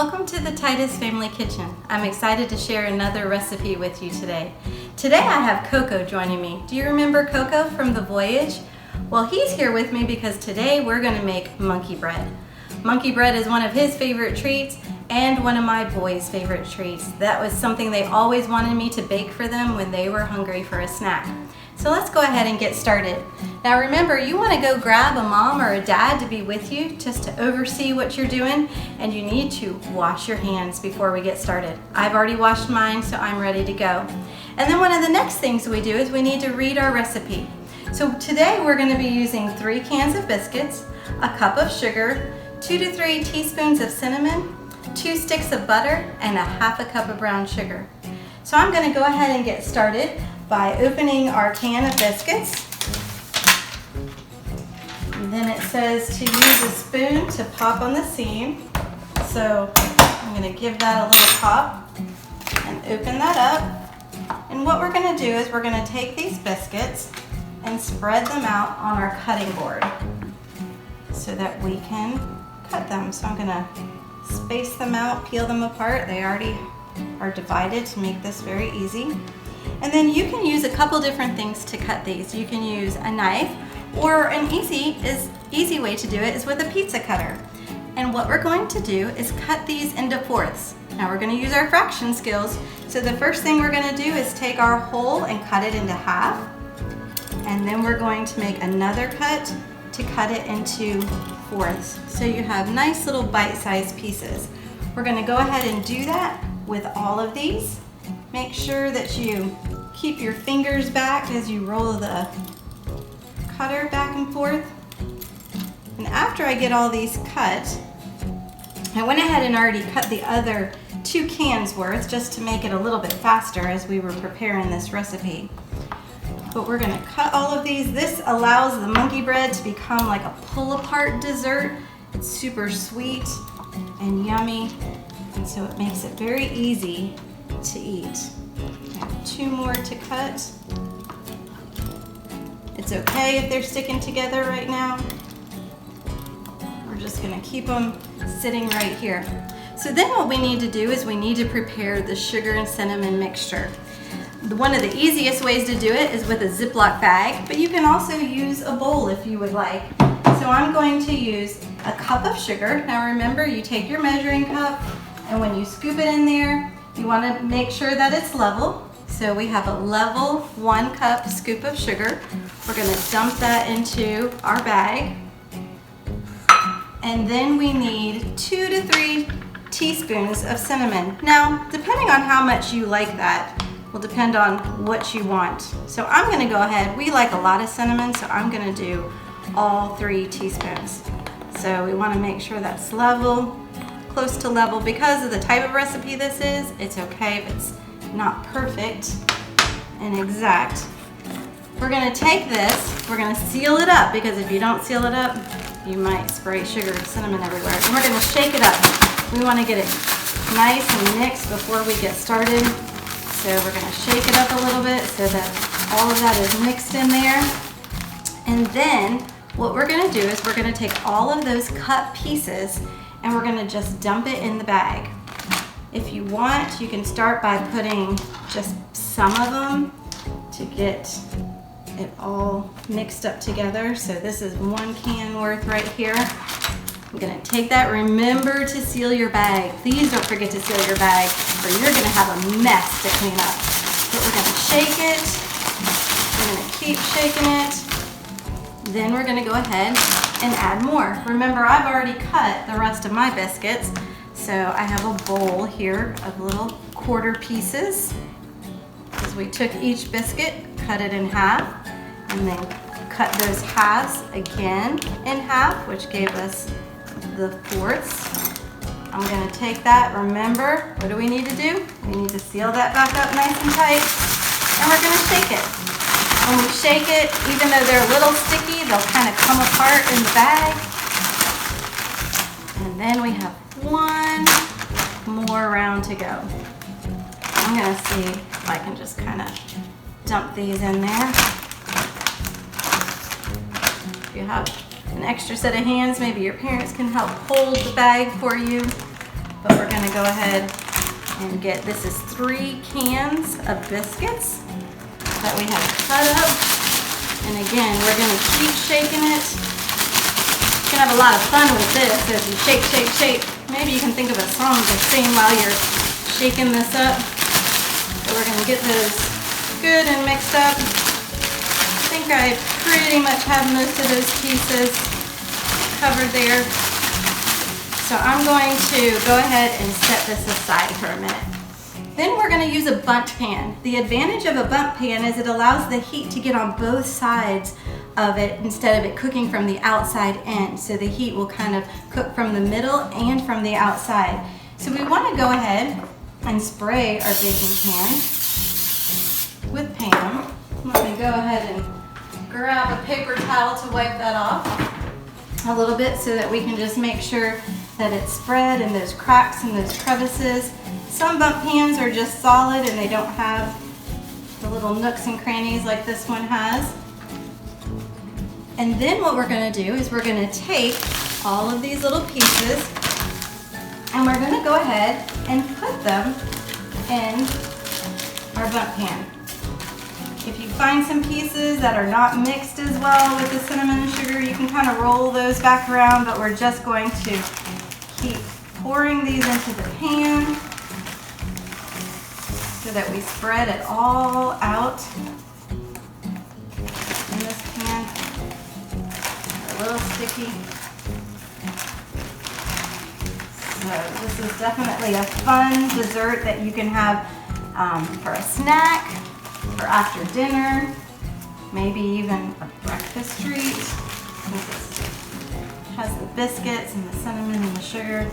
Welcome to the Titus Family Kitchen. I'm excited to share another recipe with you today. Today I have Coco joining me. Do you remember Coco from The Voyage? Well, he's here with me because today we're going to make monkey bread. Monkey bread is one of his favorite treats and one of my boys' favorite treats. That was something they always wanted me to bake for them when they were hungry for a snack. So let's go ahead and get started. Now remember, you want to go grab a mom or a dad to be with you just to oversee what you're doing, and you need to wash your hands before we get started. I've already washed mine, so I'm ready to go. And then one of the next things we do is we need to read our recipe. So today we're going to be using 3 cans of biscuits, a cup of sugar, 2 to 3 teaspoons of cinnamon, 2 sticks of butter, and a half a cup of brown sugar. So I'm going to go ahead and get started by opening our can of biscuits. And then it says to use a spoon to pop on the seam. So I'm going to give that a little pop and open that up. And what we're going to do is we're going to take these biscuits and spread them out on our cutting board so that we can cut them. So I'm going to space them out, peel them apart. They already are divided to make this very easy. And then you can use a couple different things to cut these. You can use a knife, or an easy way to do it is with a pizza cutter. And what we're going to do is cut these into fourths. Now we're going to use our fraction skills. So the first thing we're going to do is take our whole and cut it into half. And then we're going to make another cut to cut it into fourths. So you have nice little bite-sized pieces. We're going to go ahead and do that with all of these. Make sure that you keep your fingers back as you roll the cutter back and forth. And after I get all these cut, I went ahead and already cut the other 2 cans worth just to make it a little bit faster as we were preparing this recipe. But we're going to cut all of these. This allows the monkey bread to become like a pull-apart dessert. It's super sweet and yummy, and so it makes it very easy to eat. I have 2 more to cut. It's okay if they're sticking together right now. We're just going to keep them sitting right here. So then what we need to do is we need to prepare the sugar and cinnamon mixture. One of the easiest ways to do it is with a Ziploc bag, but you can also use a bowl if you would like. So I'm going to use a cup of sugar. Now remember, you take your measuring cup, and when you scoop it in there, you want to make sure that it's level. So we have a level 1 cup scoop of sugar. We're going to dump that into our bag. And then we need 2 to 3 teaspoons of cinnamon. Now, depending on how much you like that, will depend on what you want. So I'm going to go ahead. We like a lot of cinnamon, so I'm going to do all 3 teaspoons. So we want to make sure that's level, close to level. Because of the type of recipe this is, it's okay if it's not perfect and exact. We're going to take this, we're going to seal it up, because if you don't seal it up, you might spray sugar and cinnamon everywhere. And we're going to shake it up. We want to get it nice and mixed before we get started. So we're going to shake it up a little bit so that all of that is mixed in there. And then what we're going to do is we're going to take all of those cut pieces and we're going to just dump it in the bag. If you want, you can start by putting just some of them to get it all mixed up together. So this is 1 can worth right here. I'm going to take that. Remember to seal your bag. Please don't forget to seal your bag, or you're going to have a mess to clean up. But we're going to shake it. We're going to keep shaking it. Then we're going to go ahead and add more. Remember, I've already cut the rest of my biscuits, so I have a bowl here of little quarter pieces. Because we took each biscuit, cut it in half, and then cut those halves again in half, which gave us the fourths. I'm going to take that. Remember, what do we need to do? We need to seal that back up nice and tight, and we're going to shake it. When we shake it, even though they're a little sticky, they'll kind of come apart in the bag. And then we have 1 more round to go. I'm going to see if I can just kind of dump these in there. If you have an extra set of hands, maybe your parents can help hold the bag for you. but we're gonna go ahead and get, this is 3 cans of biscuits that we have cut up. And again, we're gonna keep shaking it. You can have a lot of fun with this as you shake, shake, shake. Maybe you can think of a song to sing while you're shaking this up. So we're gonna get those good and mixed up. I think I pretty much have most of those pieces covered there. So I'm going to go ahead and set this aside for a minute. Then we're going to use a bundt pan. The advantage of a bundt pan is it allows the heat to get on both sides of it instead of it cooking from the outside in. So the heat will kind of cook from the middle and from the outside. So we want to go ahead and spray our baking pan with Pam. Let me go ahead and grab a paper towel to wipe that off a little bit so that we can just make sure that it's spread in those cracks and those crevices. Some bundt pans are just solid and they don't have the little nooks and crannies like this one has. And then what we're going to do is we're going to take all of these little pieces and we're going to go ahead and put them in our bundt pan. If you find some pieces that are not mixed as well with the cinnamon and sugar, you can kind of roll those back around, but we're just going to keep pouring these into the pan so that we spread it all out in this pan. A little sticky. So this is definitely a fun dessert that you can have for a snack, or after dinner, maybe even a breakfast treat. It has the biscuits and the cinnamon and the sugar.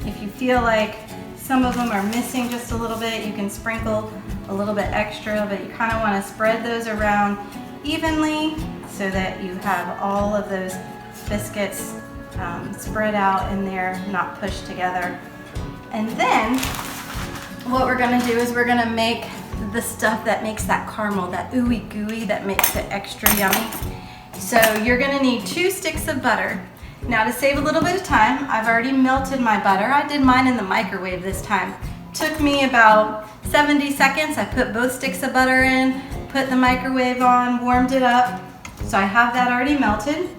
If you feel like some of them are missing just a little bit, you can sprinkle a little bit extra, but you kind of want to spread those around evenly so that you have all of those biscuits spread out in there, not pushed together. And then what we're going to do is we're going to make the stuff that makes that caramel, that ooey gooey that makes it extra yummy. So you're going to need 2 sticks of butter. Now to save a little bit of time, I've already melted my butter. I did mine in the microwave this time. Took me about 70 seconds. I put both sticks of butter in, put the microwave on, warmed it up. So I have that already melted.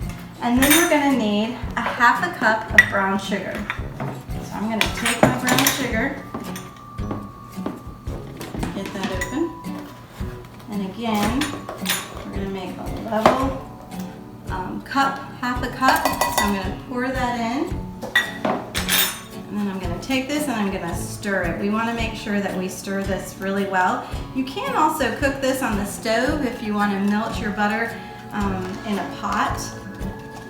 And then we're going to need a 1/2 cup of brown sugar. So I'm going to take my brown sugar, get that open. And again, we're going to make a level cup, 1/2 cup. So I'm going to pour that in. And then I'm going to take this and I'm going to stir it. We want to make sure that we stir this really well. You can also cook this on the stove if you want to melt your butter in a pot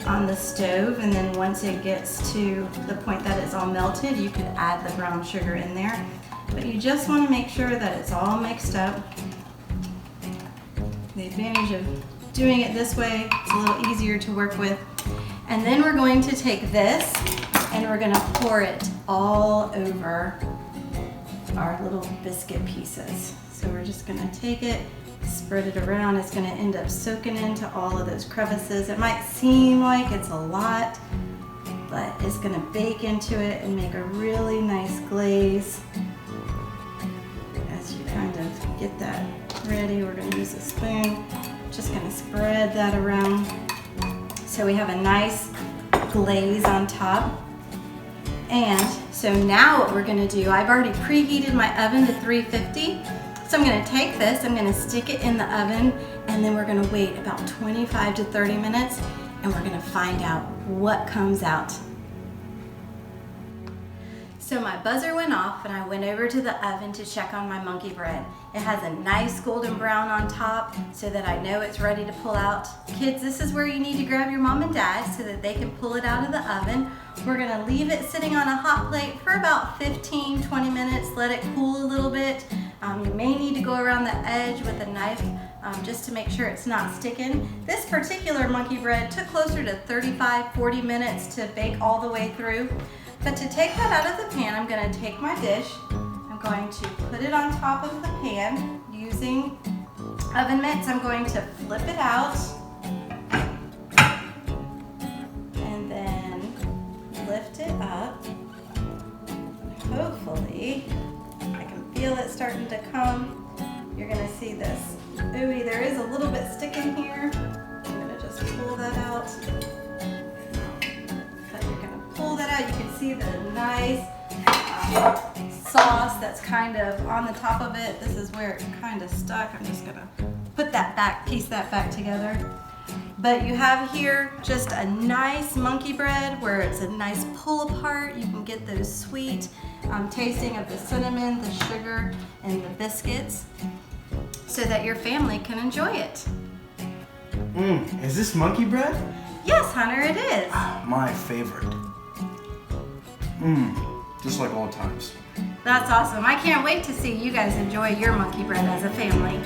on the stove, and then once it gets to the point that it's all melted, you could add the brown sugar in there. But you just want to make sure that it's all mixed up. The advantage of doing it this way, it's a little easier to work with. And then we're going to take this and we're going to pour it all over our little biscuit pieces. So we're just going to take it, spread it around. It's going to end up soaking into all of those crevices. It might seem like it's a lot, but it's going to bake into it and make a really nice glaze. As you kind of get that ready, we're going to use a spoon. Just going to spread that around so we have a nice glaze on top. And so now what we're going to do, I've already preheated my oven to 350. So I'm going to take this, I'm going to stick it in the oven, and then we're going to wait about 25 to 30 minutes, and we're going to find out what comes out. So my buzzer went off and I went over to the oven to check on my monkey bread. It has a nice golden brown on top so that I know it's ready to pull out. Kids, this is where you need to grab your mom and dad so that they can pull it out of the oven. We're gonna leave it sitting on a hot plate for about 15-20 minutes, let it cool a little bit. You may need to go around the edge with a knife just to make sure it's not sticking. This particular monkey bread took closer to 35-40 minutes to bake all the way through. But to take that out of the pan, I'm going to take my dish, I'm going to put it on top of the pan using oven mitts. I'm going to flip it out and then lift it up hopefully, I can feel it starting to come. You're gonna see this. Ooh, there is a little bit sticking here. I'm gonna just pull that out. But you're gonna pull that out. You can see the nice sauce that's kind of on the top of it. This is where it kind of stuck. I'm just gonna put that back, piece that back together. But you have here just a nice monkey bread where it's a nice pull apart. You can get those sweet tasting of the cinnamon, the sugar, and the biscuits so that your family can enjoy it. Is this monkey bread? Yes, Hunter, it is. My favorite. Just like old times. That's awesome. I can't wait to see you guys enjoy your monkey bread as a family.